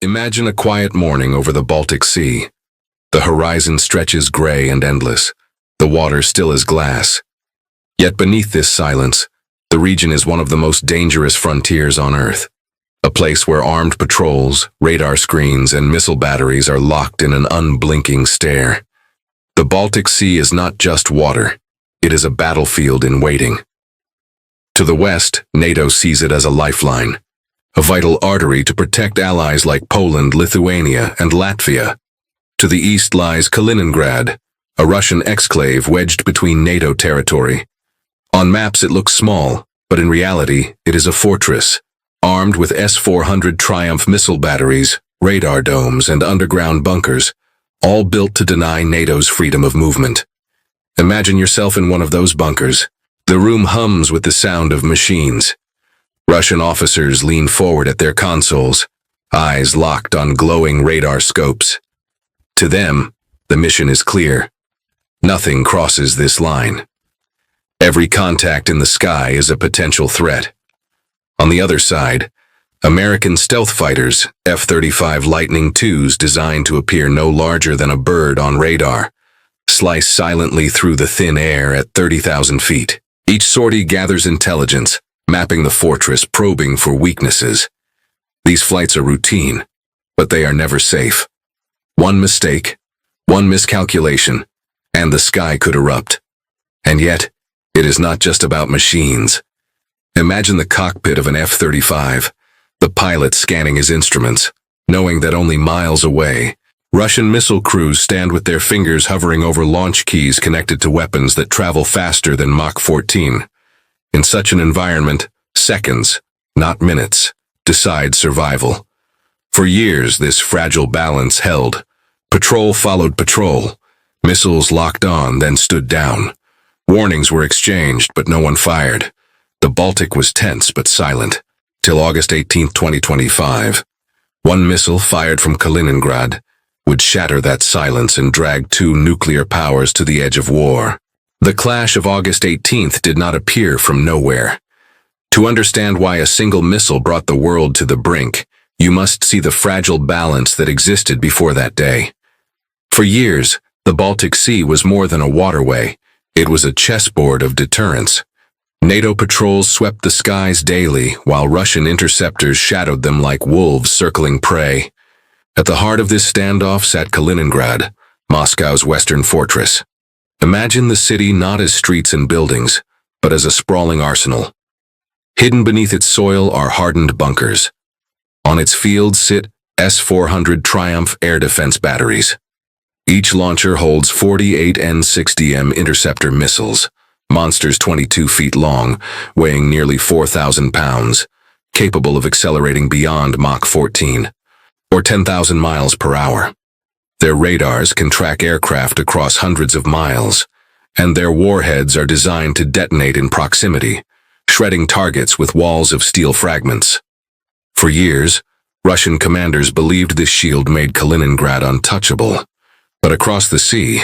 Imagine a quiet morning over the Baltic Sea. The horizon stretches gray and endless, the water still as glass. Yet beneath this silence, the region is one of the most dangerous frontiers on Earth. A place where armed patrols, radar screens, and missile batteries are locked in an unblinking stare. The Baltic Sea is not just water, it is a battlefield in waiting. To the west, NATO sees it as a lifeline, a vital artery to protect allies like Poland, Lithuania, and Latvia. To the east lies Kaliningrad, a Russian exclave wedged between NATO territory. On maps it looks small, but in reality it is a fortress, armed with S-400 Triumph missile batteries, radar domes, and underground bunkers, all built to deny NATO's freedom of movement. Imagine yourself in one of those bunkers. The room hums with the sound of machines. Russian officers lean forward at their consoles, eyes locked on glowing radar scopes. To them, the mission is clear. Nothing crosses this line. Every contact in the sky is a potential threat. On the other side, American stealth fighters, F-35 Lightning IIs designed to appear no larger than a bird on radar, slice silently through the thin air at 30,000 feet. Each sortie gathers intelligence, mapping the fortress, probing for weaknesses. These flights are routine, but they are never safe. One mistake, one miscalculation, and the sky could erupt. And yet, it is not just about machines. Imagine the cockpit of an F-35, the pilot scanning his instruments, knowing that only miles away, Russian missile crews stand with their fingers hovering over launch keys connected to weapons that travel faster than Mach 14. In such an environment, seconds, not minutes, decide survival. For years, this fragile balance held. Patrol followed patrol. Missiles locked on, then stood down. Warnings were exchanged, but no one fired. The Baltic was tense but silent, till August 18, 2025. One missile fired from Kaliningrad would shatter that silence and drag two nuclear powers to the edge of war. The clash of August 18th did not appear from nowhere. To understand why a single missile brought the world to the brink, you must see the fragile balance that existed before that day. For years, the Baltic Sea was more than a waterway. It was a chessboard of deterrence. NATO patrols swept the skies daily, while Russian interceptors shadowed them like wolves circling prey. At the heart of this standoff sat Kaliningrad, Moscow's western fortress. Imagine the city not as streets and buildings, but as a sprawling arsenal. Hidden beneath its soil are hardened bunkers. On its fields sit S-400 Triumph air defense batteries. Each launcher holds 48 N-60M interceptor missiles, monsters 22 feet long, weighing nearly 4,000 pounds, capable of accelerating beyond Mach 14, or 10,000 miles per hour. Their radars can track aircraft across hundreds of miles, and their warheads are designed to detonate in proximity, shredding targets with walls of steel fragments. For years, Russian commanders believed this shield made Kaliningrad untouchable. But across the sea,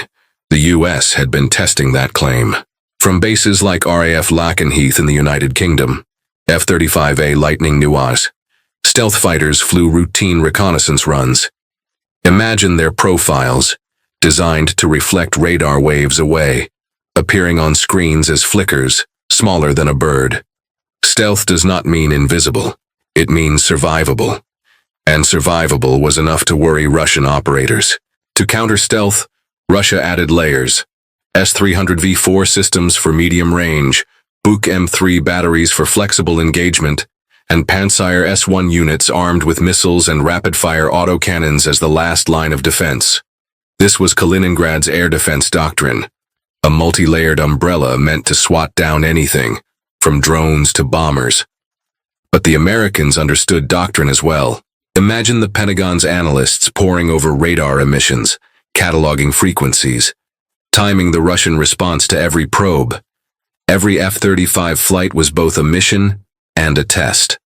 the US had been testing that claim. From bases like RAF Lakenheath in the United Kingdom, F-35A Lightning II, stealth fighters flew routine reconnaissance runs. Imagine their profiles, designed to reflect radar waves away, appearing on screens as flickers, smaller than a bird. Stealth does not mean invisible, it means survivable. And survivable was enough to worry Russian operators. To counter stealth, Russia added layers. S-300V4 systems for medium range, Buk M3 batteries for flexible engagement, and Pantsir S-1 units armed with missiles and rapid-fire autocannons as the last line of defense. This was Kaliningrad's air defense doctrine, a multi-layered umbrella meant to swat down anything, from drones to bombers. But the Americans understood doctrine as well. Imagine the Pentagon's analysts poring over radar emissions, cataloging frequencies, timing the Russian response to every probe. Every F-35 flight was both a mission and a test.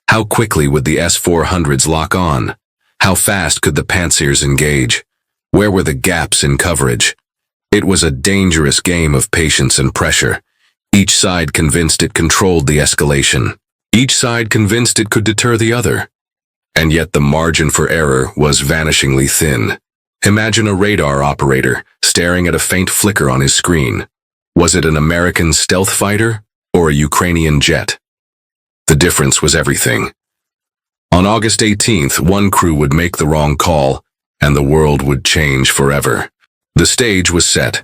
How quickly would the S-400s lock on? How fast could the Pantsirs engage? Where were the gaps in coverage? It was a dangerous game of patience and pressure. Each side convinced it controlled the escalation. Each side convinced it could deter the other. and yet the margin for error was vanishingly thin. Imagine a radar operator staring at a faint flicker on his screen. Was it an American stealth fighter or a Ukrainian jet? The difference was everything. On August 18th, one crew would make the wrong call, and the world would change forever. The stage was set.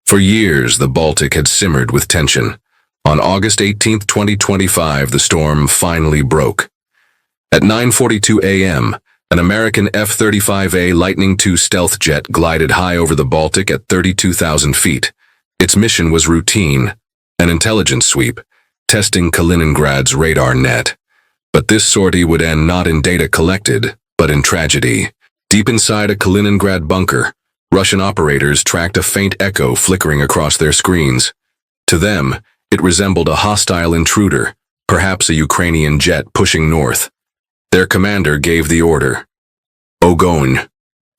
For years, the Baltic had simmered with tension. On August 18, 2025, the storm finally broke. At 9:42 a.m., an American F-35A Lightning II stealth jet glided high over the Baltic at 32,000 feet. Its mission was routine, an intelligence sweep, testing Kaliningrad's radar net. But this sortie would end not in data collected, but in tragedy. Deep inside a Kaliningrad bunker, Russian operators tracked a faint echo flickering across their screens. To them, it resembled a hostile intruder, perhaps a Ukrainian jet pushing north. Their commander gave the order. Ogone.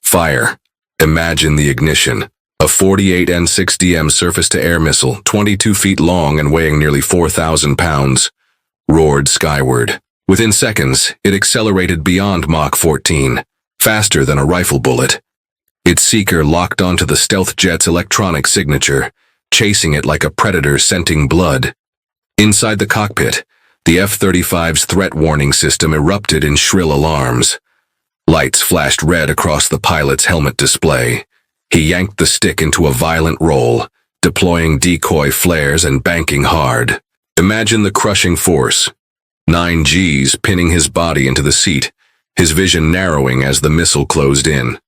Fire. Imagine the ignition. A 48 N-6DM surface-to-air missile, 22 feet long and weighing nearly 4,000 pounds, roared skyward. Within seconds, it accelerated beyond Mach 14, faster than a rifle bullet. Its seeker locked onto the stealth jet's electronic signature, chasing it like a predator scenting blood. Inside the cockpit, the F-35's threat warning system erupted in shrill alarms. Lights flashed red across the pilot's helmet display. He yanked the stick into a violent roll, deploying decoy flares and banking hard. Imagine the crushing force. 9 Gs pinning his body into the seat, his vision narrowing as the missile closed in.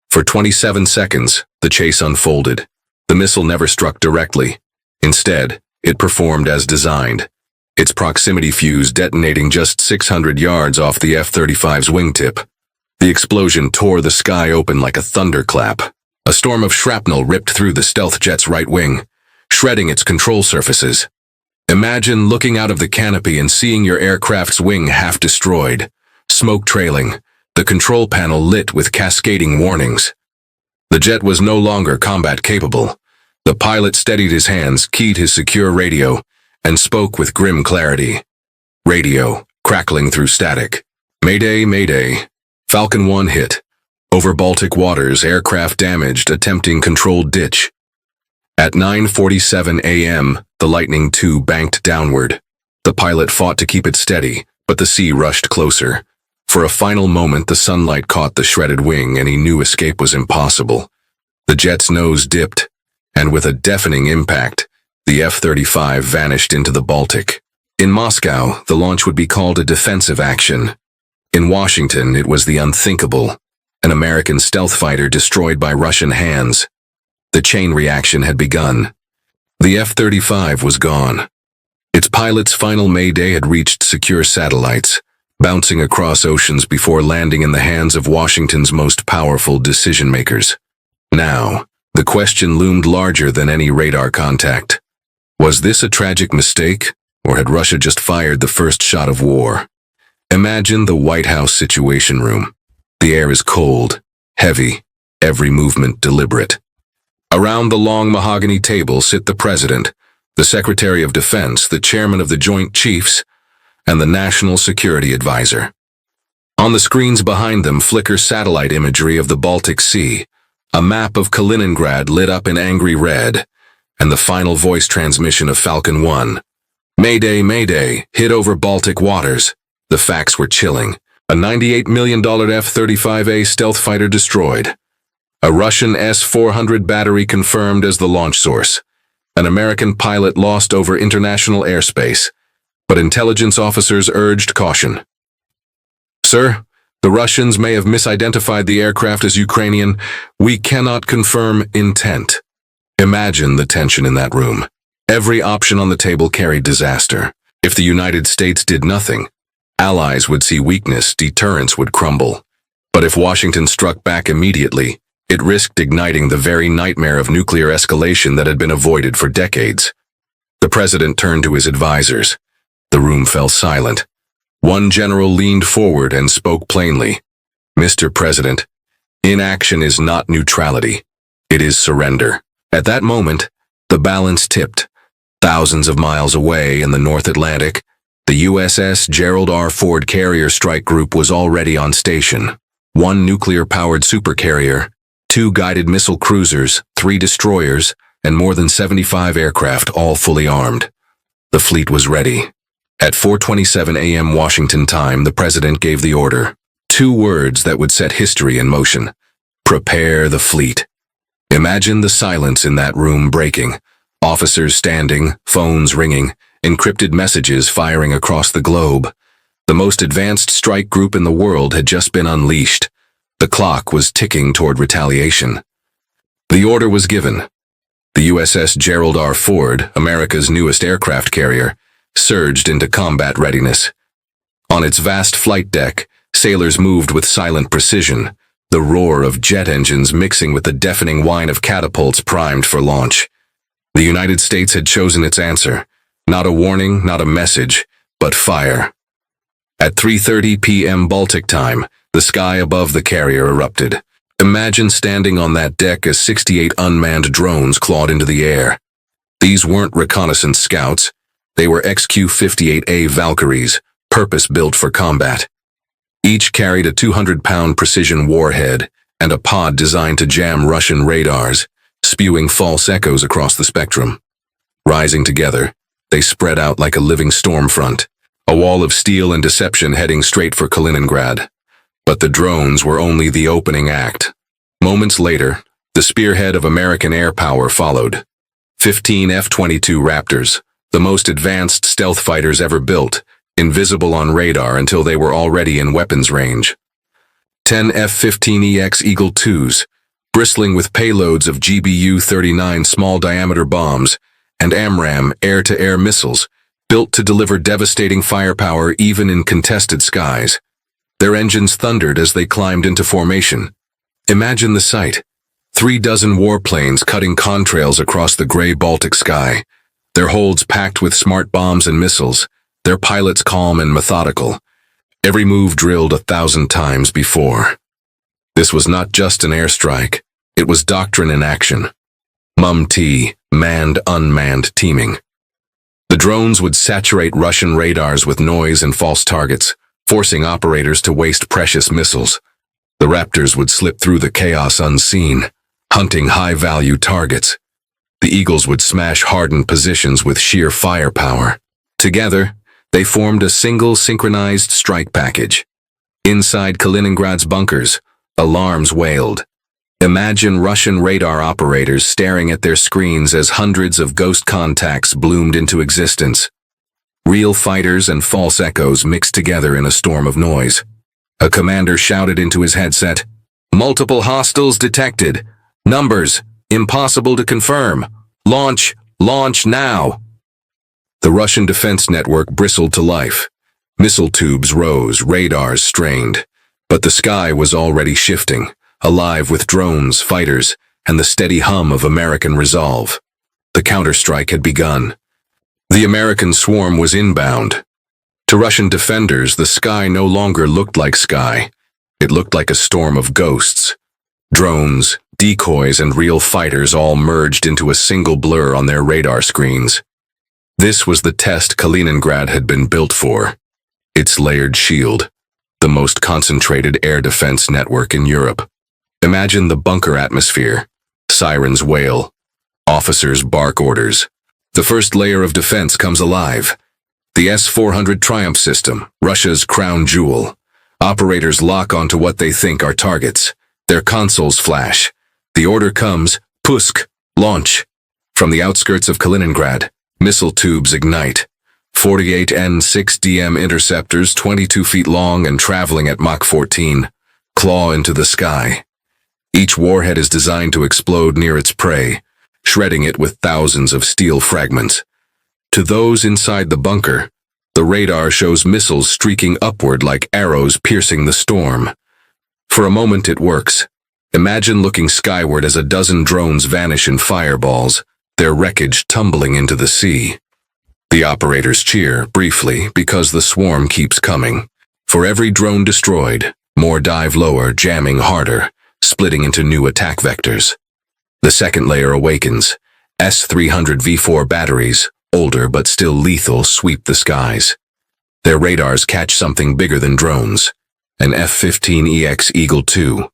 For 27 seconds, the chase unfolded. The missile never struck directly. Instead, it performed as designed, its proximity fuse detonating just 600 yards off the F-35's wingtip. The explosion tore the sky open like a thunderclap. A storm of shrapnel ripped through the stealth jet's right wing, shredding its control surfaces. Imagine looking out of the canopy and seeing your aircraft's wing half destroyed, smoke trailing, the control panel lit with cascading warnings. The jet was no longer combat capable. The pilot steadied his hands, keyed his secure radio, and spoke with grim clarity. Radio, crackling through static. Mayday, mayday. Falcon 1 hit. Over Baltic waters, aircraft damaged, attempting controlled ditch. At 9:47 a.m., the Lightning II banked downward. The pilot fought to keep it steady, but the sea rushed closer. For a final moment, the sunlight caught the shredded wing and he knew escape was impossible. The jet's nose dipped, and with a deafening impact, the F-35 vanished into the Baltic. In Moscow, the launch would be called a defensive action. In Washington, it was the unthinkable, an American stealth fighter destroyed by Russian hands. The chain reaction had begun. The F-35 was gone. Its pilot's final mayday had reached secure satellites, bouncing across oceans before landing in the hands of Washington's most powerful decision-makers. Now, the question loomed larger than any radar contact. Was this a tragic mistake, or had Russia just fired the first shot of war? Imagine the White House Situation Room. The air is cold, heavy, every movement deliberate. Around the long mahogany table sit the President, the Secretary of Defense, the Chairman of the Joint Chiefs, and the National Security Advisor. On the screens behind them flicker satellite imagery of the Baltic Sea, a map of Kaliningrad lit up in angry red, and the final voice transmission of Falcon 1. Mayday, mayday, hit over Baltic waters. The facts were chilling. A $98 million F-35A stealth fighter destroyed. A Russian S-400 battery confirmed as the launch source. An American pilot lost over international airspace, but intelligence officers urged caution. Sir, the Russians may have misidentified the aircraft as Ukrainian. We cannot confirm intent. Imagine the tension in that room. Every option on the table carried disaster. If the United States did nothing, allies would see weakness, deterrence would crumble. But if Washington struck back immediately, it risked igniting the very nightmare of nuclear escalation that had been avoided for decades. The president turned to his advisors. The room fell silent. One general leaned forward and spoke plainly. Mr. President, inaction is not neutrality. It is surrender. At that moment, the balance tipped. Thousands of miles away in the North Atlantic, The USS Gerald R. Ford Carrier Strike Group was already on station. 1 nuclear-powered supercarrier, 2 guided missile cruisers, 3 destroyers, and more than 75 aircraft, all fully armed. The fleet was ready. At 4:27 a.m. Washington time, the president gave the order. 2 words that would set history in motion. Prepare the fleet. Imagine the silence in that room breaking. Officers standing, phones ringing, encrypted messages firing across the globe. The most advanced strike group in the world had just been unleashed. The clock was ticking toward retaliation. The order was given. The USS Gerald R. Ford, America's newest aircraft carrier, surged into combat readiness. On its vast flight deck, sailors moved with silent precision, the roar of jet engines mixing with the deafening whine of catapults primed for launch. The United States had chosen its answer. Not a warning, not a message, but fire. At 3:30 p.m. Baltic time, the sky above the carrier erupted. Imagine standing on that deck as 68 unmanned drones clawed into the air. These weren't reconnaissance scouts. They were XQ-58A Valkyries, purpose-built for combat. Each carried a 200-pound precision warhead and a pod designed to jam Russian radars, spewing false echoes across the spectrum. Rising together, they spread out like a living storm front, a wall of steel and deception heading straight for Kaliningrad. But the drones were only the opening act. Moments later, the spearhead of American air power followed. 15 F-22 Raptors, the most advanced stealth fighters ever built, invisible on radar until they were already in weapons range. 10 F-15EX Eagle IIs, bristling with payloads of GBU-39 small-diameter bombs, and AMRAAM air-to-air missiles, built to deliver devastating firepower even in contested skies. Their engines thundered as they climbed into formation. Imagine the sight. 36 warplanes cutting contrails across the gray Baltic sky, their holds packed with smart bombs and missiles, their pilots calm and methodical, every move drilled 1,000 times before. This was not just an airstrike, it was doctrine in action. MUM-T, manned-unmanned teaming. The drones would saturate Russian radars with noise and false targets, forcing operators to waste precious missiles. The Raptors would slip through the chaos unseen, hunting high-value targets. The Eagles would smash hardened positions with sheer firepower. Together, they formed a single synchronized strike package. Inside Kaliningrad's bunkers, alarms wailed. Imagine Russian radar operators staring at their screens as hundreds of ghost contacts bloomed into existence. Real fighters and false echoes mixed together in a storm of noise. A commander shouted into his headset, "Multiple hostiles detected. Numbers, impossible to confirm. Launch now." The Russian defense network bristled to life. Missile tubes rose, radars strained. But the sky was already shifting, alive with drones, fighters, and the steady hum of American resolve. The counterstrike had begun. The American swarm was inbound. To Russian defenders, the sky no longer looked like sky. It looked like a storm of ghosts. Drones, decoys, and real fighters all merged into a single blur on their radar screens. This was the test Kaliningrad had been built for. Its layered shield, the most concentrated air defense network in Europe. Imagine the bunker atmosphere. Sirens wail. Officers bark orders. The first layer of defense comes alive. The S-400 Triumph system, Russia's crown jewel. Operators lock onto what they think are targets. Their consoles flash. The order comes, Pusk, launch. From the outskirts of Kaliningrad, missile tubes ignite. 48 N-6DM interceptors 22 feet long and traveling at Mach 14, claw into the sky. Each warhead is designed to explode near its prey, shredding it with thousands of steel fragments. To those inside the bunker, the radar shows missiles streaking upward like arrows piercing the storm. For a moment it works. Imagine looking skyward as a dozen drones vanish in fireballs, their wreckage tumbling into the sea. The operators cheer, briefly, because the swarm keeps coming. For every drone destroyed, more dive lower, jamming harder, splitting into new attack vectors. The second layer awakens. S-300 V4 batteries, older but still lethal, sweep the skies. Their radars catch something bigger than drones, an F-15EX Eagle II.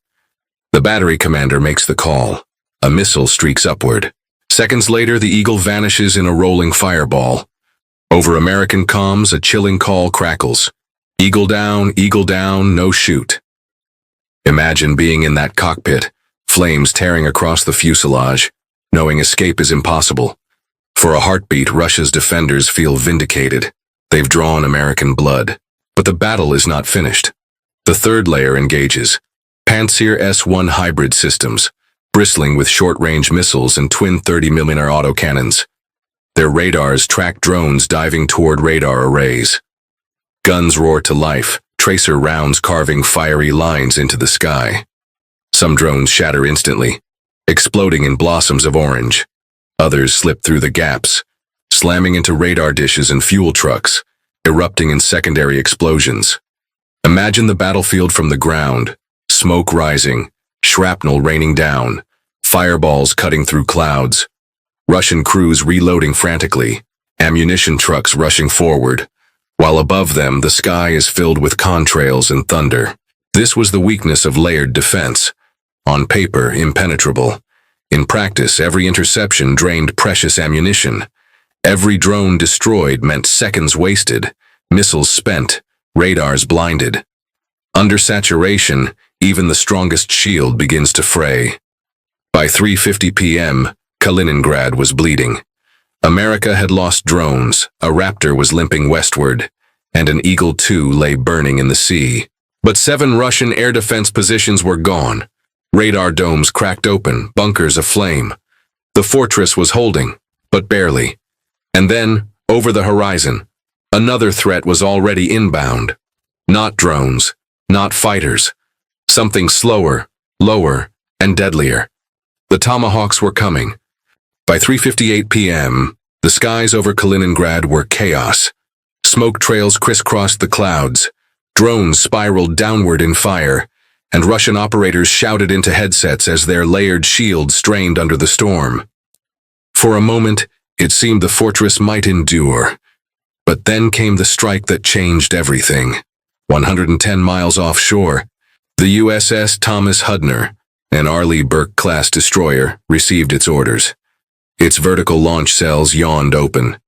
The battery commander makes the call. A missile streaks upward. Seconds later, the Eagle vanishes in a rolling fireball. Over American comms, a chilling call crackles. Eagle down, no shoot. Imagine being in that cockpit, flames tearing across the fuselage, knowing escape is impossible. For a heartbeat, Russia's defenders feel vindicated. They've drawn American blood. But the battle is not finished. The third layer engages. Pantsir S-1 hybrid systems, bristling with short-range missiles and twin 30mm autocannons. Their radars track drones diving toward radar arrays. Guns roar to life, tracer rounds carving fiery lines into the sky. Some drones shatter instantly, exploding in blossoms of orange. Others slip through the gaps, slamming into radar dishes and fuel trucks, erupting in secondary explosions. Imagine the battlefield from the ground, smoke rising, shrapnel raining down, fireballs cutting through clouds, Russian crews reloading frantically, ammunition trucks rushing forward, while above them the sky is filled with contrails and thunder. This was the weakness of layered defense. On paper, impenetrable. In practice, every interception drained precious ammunition. Every drone destroyed meant seconds wasted, missiles spent, radars blinded. Under saturation, even the strongest shield begins to fray. By 3:50 p.m., Kaliningrad was bleeding. America had lost drones, a Raptor was limping westward, and an Eagle II lay burning in the sea. But 7 Russian air defense positions were gone. Radar domes cracked open, bunkers aflame. The fortress was holding, but barely. And then, over the horizon, another threat was already inbound. Not drones, not fighters. Something slower, lower, and deadlier. The Tomahawks were coming. By 3:58 p.m., the skies over Kaliningrad were chaos. Smoke trails crisscrossed the clouds, drones spiraled downward in fire, and Russian operators shouted into headsets as their layered shields strained under the storm. For a moment, it seemed the fortress might endure. But then came the strike that changed everything. 110 miles offshore, the USS Thomas Hudner, an Arleigh Burke-class destroyer, received its orders. Its vertical launch cells yawned open.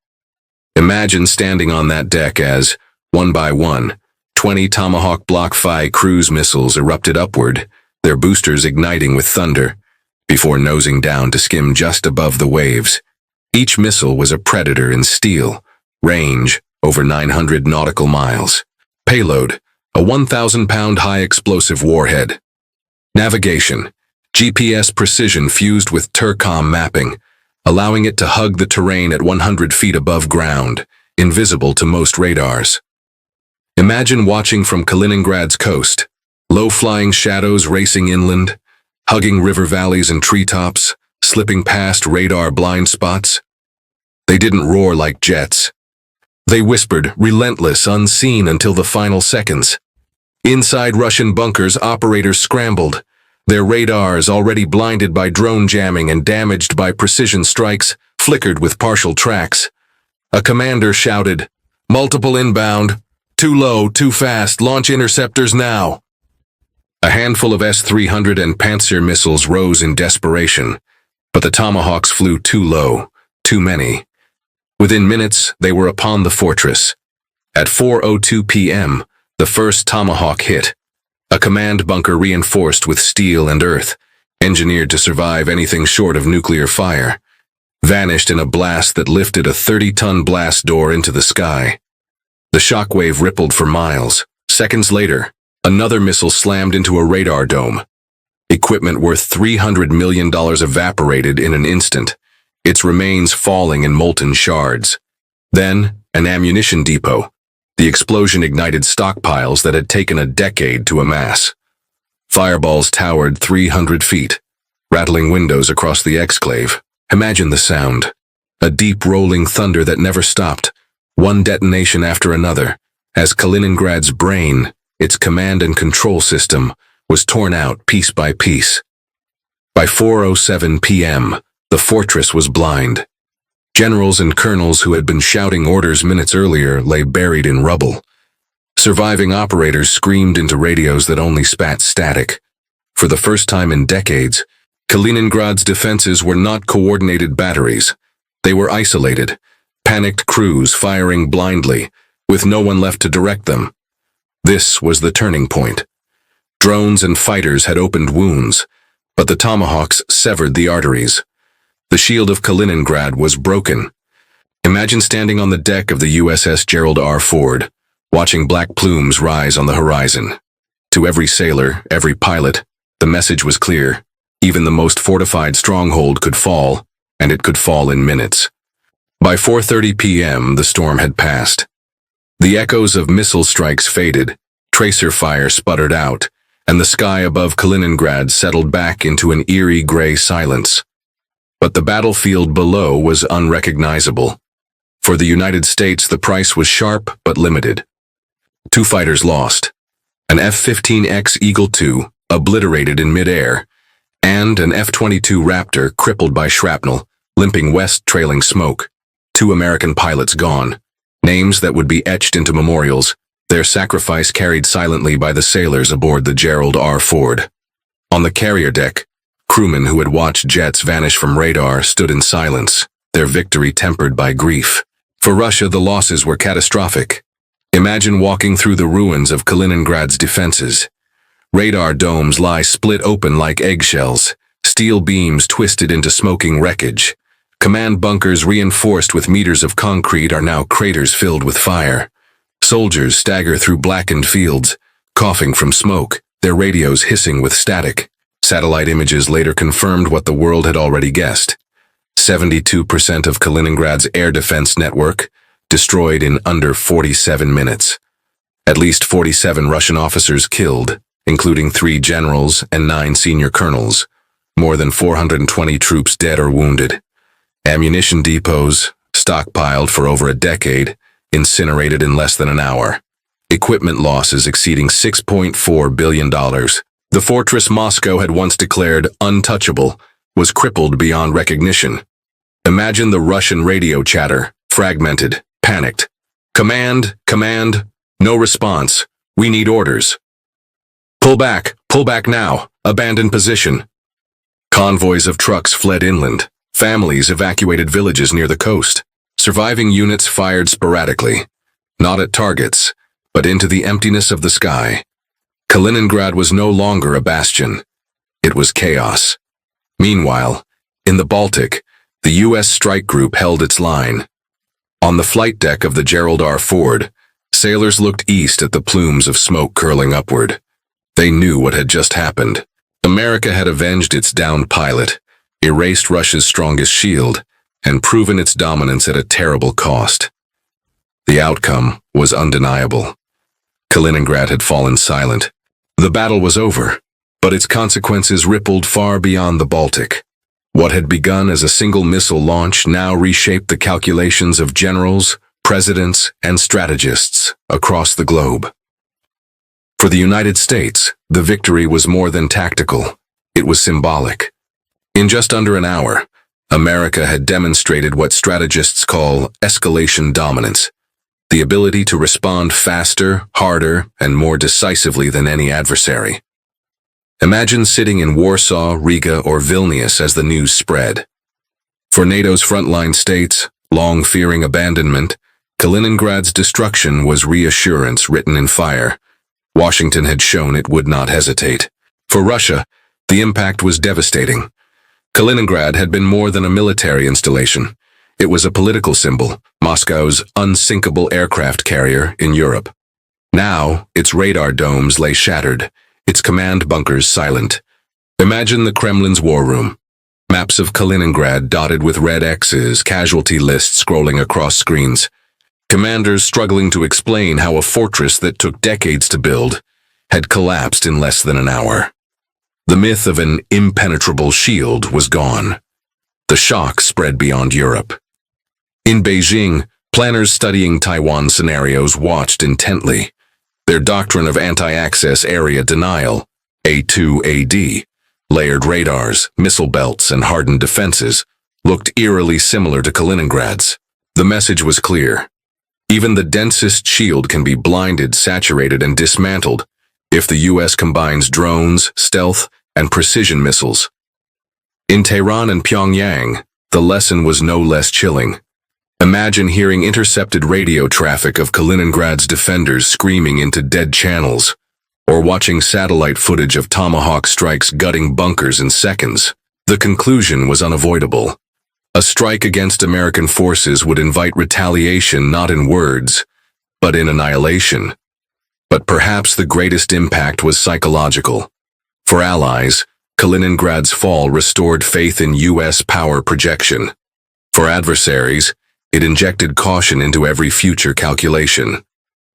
Imagine standing on that deck as, one by one, 20 Tomahawk Block V cruise missiles erupted upward, their boosters igniting with thunder, before nosing down to skim just above the waves. Each missile was a predator in steel, range over 900 nautical miles. Payload, a 1,000-pound high-explosive warhead. Navigation, GPS precision fused with TERCOM mapping, allowing it to hug the terrain at 100 feet above ground, invisible to most radars. Imagine watching from Kaliningrad's coast, low-flying shadows racing inland, hugging river valleys and treetops, slipping past radar blind spots. They didn't roar like jets. They whispered, relentless, unseen until the final seconds. Inside Russian bunkers, operators scrambled, their radars, already blinded by drone jamming and damaged by precision strikes, flickered with partial tracks. A commander shouted, "Multiple inbound. Too low, too fast, launch interceptors now." A handful of S-300 and Pantsir missiles rose in desperation, but the Tomahawks flew too low, too many. Within minutes, they were upon the fortress. At 4:02 p.m., the first Tomahawk hit. A command bunker reinforced with steel and earth, engineered to survive anything short of nuclear fire, vanished in a blast that lifted a 30-ton blast door into the sky. The shockwave rippled for miles. Seconds later, another missile slammed into a radar dome. Equipment worth $300 million evaporated in an instant, its remains falling in molten shards. Then, an ammunition depot. The explosion ignited stockpiles that had taken a decade to amass. Fireballs towered 300 feet, rattling windows across the exclave. Imagine the sound. A deep rolling thunder that never stopped, one detonation after another, as Kaliningrad's brain, its command and control system, was torn out piece by piece. By 4:07 p.m., the fortress was blind. Generals and colonels who had been shouting orders minutes earlier lay buried in rubble, Surviving operators screamed into radios that only spat static. For the first time in decades, Kaliningrad's defenses were not coordinated batteries. They were isolated, panicked crews firing blindly, with no one left to direct them. This was the turning point. Drones and fighters had opened wounds, but the Tomahawks severed the arteries. The shield of Kaliningrad was broken. Imagine standing on the deck of the USS Gerald R. Ford, watching black plumes rise on the horizon. To every sailor, every pilot, the message was clear. Even the most fortified stronghold could fall, and it could fall in minutes. By 4:30 p.m., the storm had passed. The echoes of missile strikes faded, tracer fire sputtered out, and the sky above Kaliningrad settled back into an eerie gray silence. But the battlefield below was unrecognizable. For the United States, the price was sharp but limited. 2 fighters lost. An F-15X Eagle II, obliterated in midair, and an F-22 Raptor crippled by shrapnel, limping west trailing smoke. 2 American pilots gone. Names that would be etched into memorials, their sacrifice carried silently by the sailors aboard the Gerald R. Ford. On the carrier deck, crewmen who had watched jets vanish from radar stood in silence, their victory tempered by grief. For Russia, the losses were catastrophic. Imagine walking through the ruins of Kaliningrad's defenses. Radar domes lie split open like eggshells, steel beams twisted into smoking wreckage. Command bunkers reinforced with meters of concrete are now craters filled with fire. Soldiers stagger through blackened fields, coughing from smoke, their radios hissing with static. Satellite images later confirmed what the world had already guessed. 72% of Kaliningrad's air defense network destroyed in under 47 minutes. At least 47 Russian officers killed, including 3 generals and 9 senior colonels. More than 420 troops dead or wounded. Ammunition depots, stockpiled for over a decade, incinerated in less than an hour. Equipment losses exceeding $6.4 billion. The fortress Moscow had once declared untouchable was crippled beyond recognition. Imagine the Russian radio chatter, fragmented, panicked. Command, command, no response. We need orders. Pull back now, abandon position. Convoys of trucks fled inland. Families evacuated villages near the coast. Surviving units fired sporadically, not at targets, but into the emptiness of the sky. Kaliningrad was no longer a bastion. It was chaos. Meanwhile, in the Baltic, the US strike group held its line. On the flight deck of the Gerald R. Ford, sailors looked east at the plumes of smoke curling upward. They knew what had just happened. America had avenged its downed pilot, erased Russia's strongest shield, and proven its dominance at a terrible cost. The outcome was undeniable. Kaliningrad had fallen silent. The battle was over, but its consequences rippled far beyond the Baltic. What had begun as a single missile launch now reshaped the calculations of generals, presidents, and strategists across the globe. For the United States, the victory was more than tactical. It was symbolic. In just under an hour, America had demonstrated what strategists call escalation dominance, the ability to respond faster, harder, and more decisively than any adversary. Imagine sitting in Warsaw, Riga, or Vilnius as the news spread. For NATO's frontline states, long fearing abandonment, Kaliningrad's destruction was reassurance written in fire. Washington had shown it would not hesitate. For Russia, the impact was devastating. Kaliningrad had been more than a military installation. It was a political symbol, Moscow's unsinkable aircraft carrier in Europe. Now, its radar domes lay shattered, its command bunkers silent. Imagine the Kremlin's war room. Maps of Kaliningrad dotted with red X's, casualty lists scrolling across screens. Commanders struggling to explain how a fortress that took decades to build had collapsed in less than an hour. The myth of an impenetrable shield was gone. The shock spread beyond Europe. In Beijing, planners studying Taiwan scenarios watched intently. Their doctrine of anti-access area denial, A2AD, layered radars, missile belts, and hardened defenses, looked eerily similar to Kaliningrad's. The message was clear. Even the densest shield can be blinded, saturated, and dismantled if the US combines drones, stealth, and precision missiles. In Tehran and Pyongyang, the lesson was no less chilling. Imagine hearing intercepted radio traffic of Kaliningrad's defenders screaming into dead channels, or watching satellite footage of Tomahawk strikes gutting bunkers in seconds. The conclusion was unavoidable. A strike against American forces would invite retaliation not in words, but in annihilation. But perhaps the greatest impact was psychological. For allies, Kaliningrad's fall restored faith in US power projection. For adversaries, it injected caution into every future calculation.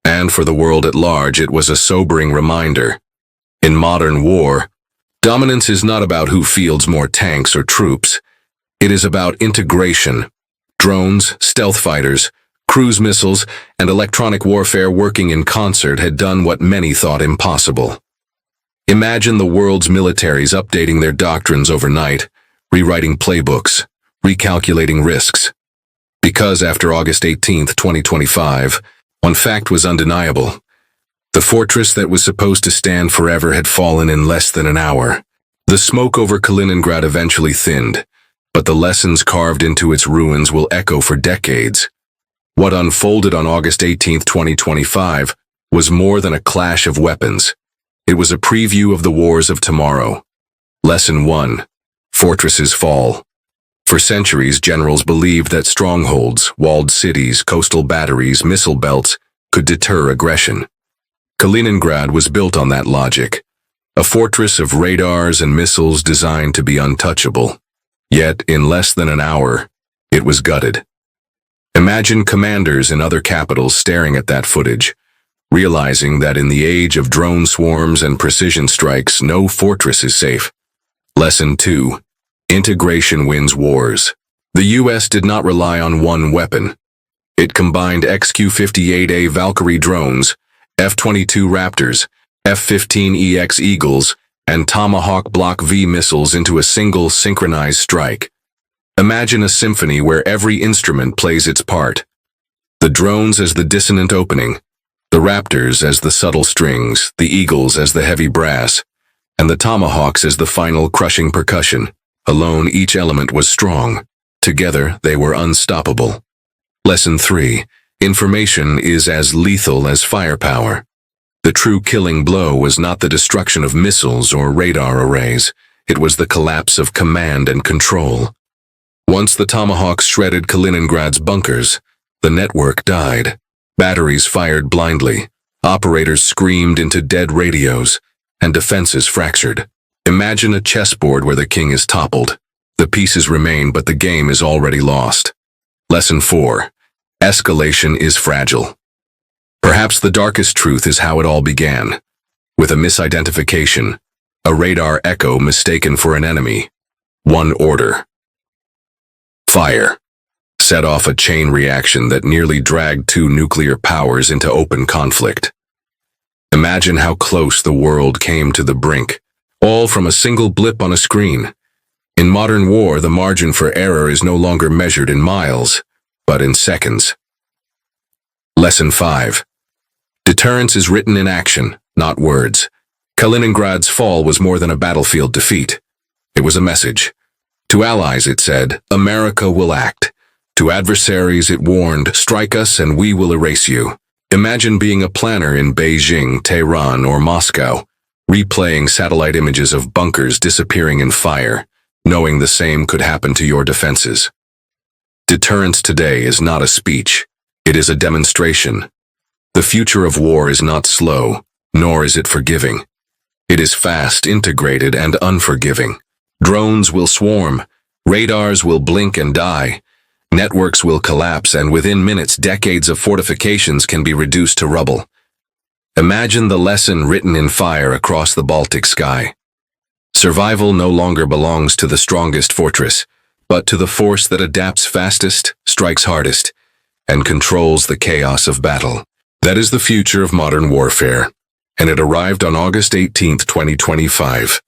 And for the world at large, it was a sobering reminder. In modern war, dominance is not about who fields more tanks or troops. It is about integration. Drones, stealth fighters, cruise missiles, and electronic warfare working in concert had done what many thought impossible. Imagine the world's militaries updating their doctrines overnight, rewriting playbooks, recalculating risks. Because after August 18, 2025, one fact was undeniable. The fortress that was supposed to stand forever had fallen in less than an hour. The smoke over Kaliningrad eventually thinned, but the lessons carved into its ruins will echo for decades. What unfolded on August 18, 2025, was more than a clash of weapons. It was a preview of the wars of tomorrow. Lesson 1. Fortresses fall. For centuries, generals believed that strongholds, walled cities, coastal batteries, missile belts could deter aggression. Kaliningrad was built on that logic, a fortress of radars and missiles designed to be untouchable. Yet, in less than an hour, it was gutted. Imagine commanders in other capitals staring at that footage, realizing that in the age of drone swarms and precision strikes, no fortress is safe. Lesson 2. Integration wins wars. The US did not rely on one weapon. It combined XQ-58A Valkyrie drones, F-22 Raptors, F-15EX Eagles, and Tomahawk Block V missiles into a single synchronized strike. Imagine a symphony where every instrument plays its part. The drones as the dissonant opening, the Raptors as the subtle strings, the Eagles as the heavy brass, and the Tomahawks as the final crushing percussion. Alone, each element was strong. Together, they were unstoppable. Lesson 3. Information is as lethal as firepower. The true killing blow was not the destruction of missiles or radar arrays. It was the collapse of command and control. Once the Tomahawks shredded Kaliningrad's bunkers, the network died. Batteries fired blindly, operators screamed into dead radios, and defenses fractured. Imagine a chessboard where the king is toppled. The pieces remain, but the game is already lost. Lesson 4. Escalation is fragile. Perhaps the darkest truth is how it all began. With a misidentification, a radar echo mistaken for an enemy. One order. Fire. Set off a chain reaction that nearly dragged two nuclear powers into open conflict. Imagine how close the world came to the brink, all from a single blip on a screen. In modern war, the margin for error is no longer measured in miles, but in seconds. Lesson 5. Deterrence is written in action, not words. Kaliningrad's fall was more than a battlefield defeat. It was a message. To allies, it said, America will act. To adversaries, it warned, strike us and we will erase you. Imagine being a planner in Beijing, Tehran, or Moscow, replaying satellite images of bunkers disappearing in fire, knowing the same could happen to your defenses. Deterrence today is not a speech. It is a demonstration. The future of war is not slow, nor is it forgiving. It is fast, integrated, and unforgiving. Drones will swarm, radars will blink and die, networks will collapse, and within minutes, decades of fortifications can be reduced to rubble. Imagine the lesson written in fire across the Baltic sky. Survival no longer belongs to the strongest fortress, but to the force that adapts fastest, strikes hardest, and controls the chaos of battle. That is the future of modern warfare, and it arrived on August 18, 2025.